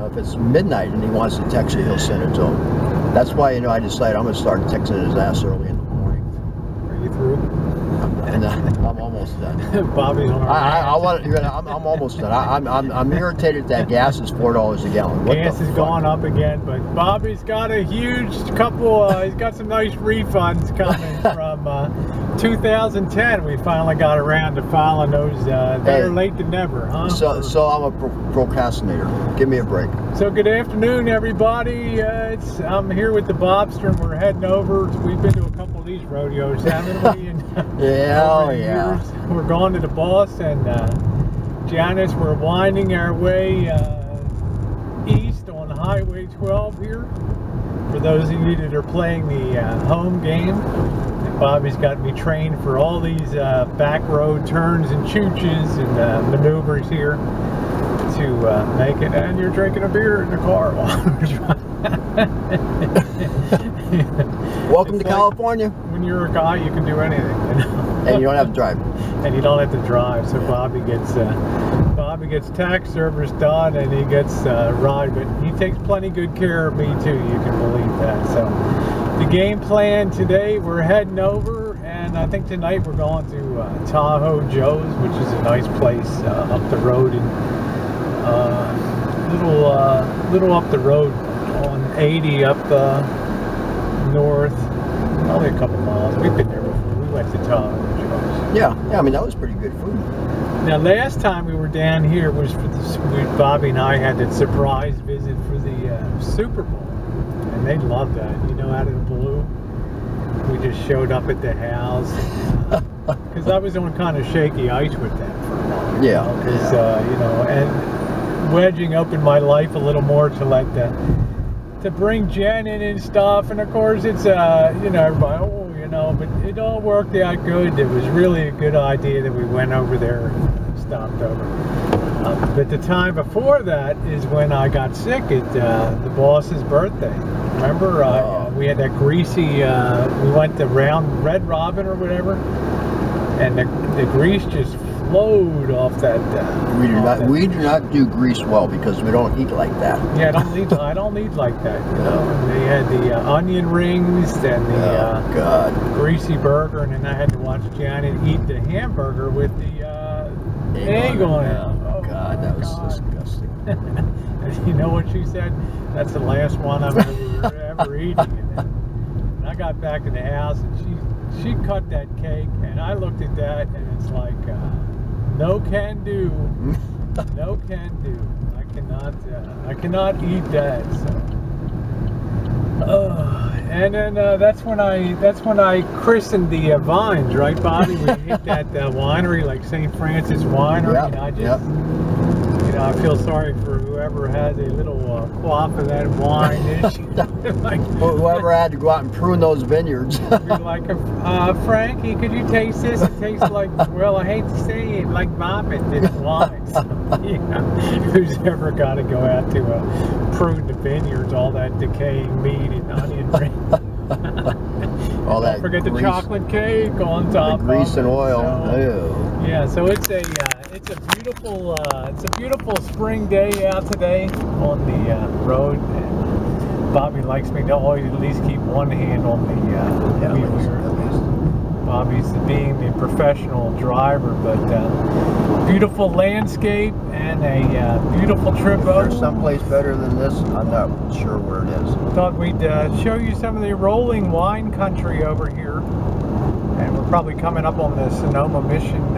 if it's midnight and he wants to text you, he'll send it to him. That's why, I decided I'm going to start texting his ass early in the morning. Are you through? And I'm almost done. Bobby's on I'm almost done. I'm irritated that gas is $4 a gallon. What gas is going up again, but Bobby's got a huge couple. He's got some nice refunds coming from 2010. We finally got around to filing those. Better late than never, huh? So I'm a procrastinator. Give me a break. So good afternoon, everybody. I'm here with the Bobster, and we're heading over. We've been to a couple of these rodeos, haven't we? Yeah, years. We're going to the boss, and Janice, we're winding our way east on Highway 12 here. For those of you that are playing the home game, and Bobby's got me trained for all these back road turns and chooches and maneuvers here to make it. And you're drinking a beer in the car while we're driving. Welcome to California. When you're a guy, you can do anything, and you don't have to drive. And you don't have to drive. So Bobby gets tax service done, and he gets ride, but he takes plenty good care of me too. You can believe that. So the game plan today, we're heading over, and I think tonight we're going to Tahoe Joe's, which is a nice place up the road, and little up the road on 80 up north, only a couple miles. We've been there before. We went to Tahoe Joe's. Yeah, I mean, that was pretty good food. Now, last time we were down here was for Bobby and I had that surprise visit for the Super Bowl, and they loved that. Out of the blue, we just showed up at the house because I was on kind of shaky ice with them for a while. Yeah, because and wedging open my life a little more to let to bring Jen in and stuff, and of course it's everybody, but it all worked out good. It was really a good idea that we went over there and stopped over. But the time before that is when I got sick at the boss's birthday. Remember, we had that greasy, we went to round Red Robin or whatever, and the grease just flowed off that. We do not do grease well because we don't eat like that. Yeah, I don't eat like that. And they had the onion rings and the greasy burger, and then I had to watch Janet eat the hamburger with the egg on it. Oh God, that was disgusting. You know what she said? That's the last one I'm ever eating. And I got back to the house, and she cut that cake, and I looked at that, and it's like, no can do, no can do. I cannot eat that. So, and then that's when I christened the vines, right, Bobby? We hit that winery, like St. Francis Winery, and I just, I feel sorry for whoever had a little quaff of that wine. Whoever had to go out and prune those vineyards. Like, Frankie, could you taste this? It tastes like, well, I hate to say it, like vomit. It's wine. So, who's ever got to go out to prune the vineyards, all that decaying meat and onion rings. All that. Don't forget the chocolate cake on top. The grease and oil. So, yeah, so it's a beautiful spring day out today on the road. And Bobby likes me to always at least keep one hand on the wheel. Bobby's being the professional driver, but beautiful landscape and a beautiful trip over. There's someplace better than this. I'm not sure where it is. Thought we'd show you some of the rolling wine country over here, and we're probably coming up on the Sonoma Mission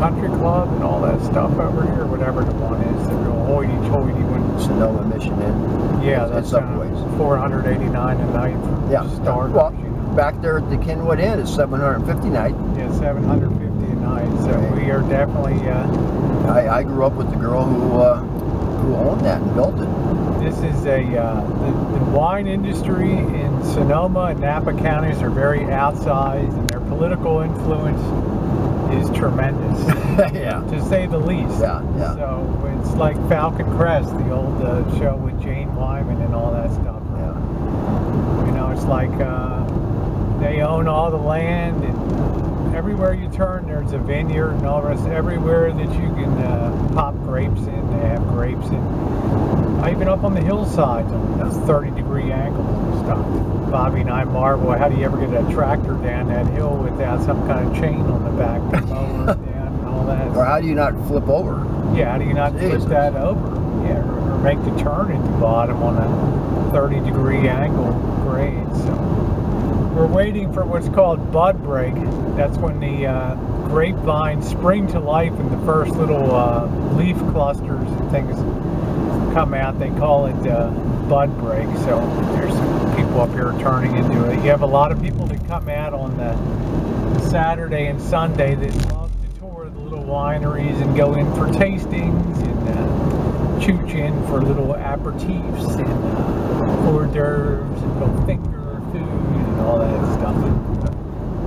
Country Club and all that stuff over here, whatever the one is, the real hoity-toity one. Sonoma Mission Inn. Yeah, that's up ways. $489 a night for starters. Well, back there at the Kenwood Inn is $750 a night. Yeah, $750 a night. So we are definitely. I grew up with the girl who owned that and built it. This is the wine industry in Sonoma and Napa counties are very outsized, and their political influence is tremendous. Yeah, to say the least. Yeah. So it's like Falcon Crest, the old show with Jane Wyman and all that stuff. Yeah. It's like they own all the land, and everywhere you turn there's a vineyard, and all the rest. Everywhere that you can pop grapes in, they have grapes in. even up on the hillsides on those 30-degree angles and stuff. Bobby and I marvel, how do you ever get a tractor down that hill without some kind of chain on the back to mower it down and all that? Or how do you not flip over? Yeah, how do you not Jesus. flip that over? Yeah, or make the turn at the bottom on a 30-degree angle grade. So we're waiting for what's called bud break. That's when the grapevines spring to life and the first little leaf clusters and things come out. They call it bud break. So there's some people up here turning into it. You have a lot of people that come out on the Saturday and Sunday that love to tour the little wineries and go in for tastings and choochin for little aperitifs and hors d'oeuvres and go finger food and all that stuff.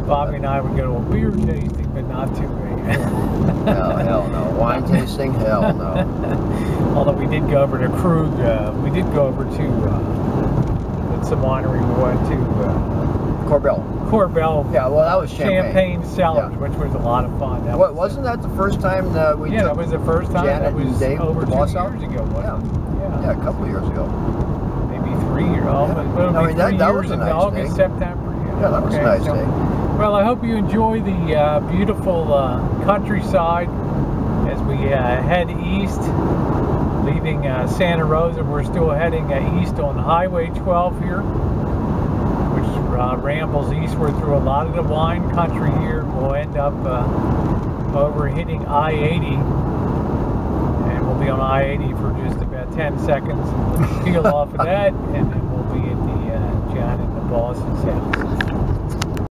Bobby and I would go to a beer tasting, but not to a... hell no. Wine tasting? Hell no. Although we did go over to Krug, we did go over to, what's the winery we went to? Corbel. Yeah, well, that was Champagne Cellars, yeah. which was a lot of fun. Wasn't that the first time we took that was the first time. Janet that was and Dave over 2 Boss years out? ago, wasn't it? Yeah, a couple of years ago. Maybe 3 years. Yeah. I mean, that was a nice August, day. September. Yeah, that was a nice day. Well, I hope you enjoy the beautiful countryside as we head east, leaving Santa Rosa. We're still heading east on Highway 12 here, which rambles eastward through a lot of the wine country here. We'll end up over hitting I-80, and we'll be on I-80 for just about 10 seconds. We'll peel off of that, and then we'll be at the John and the Boss's house.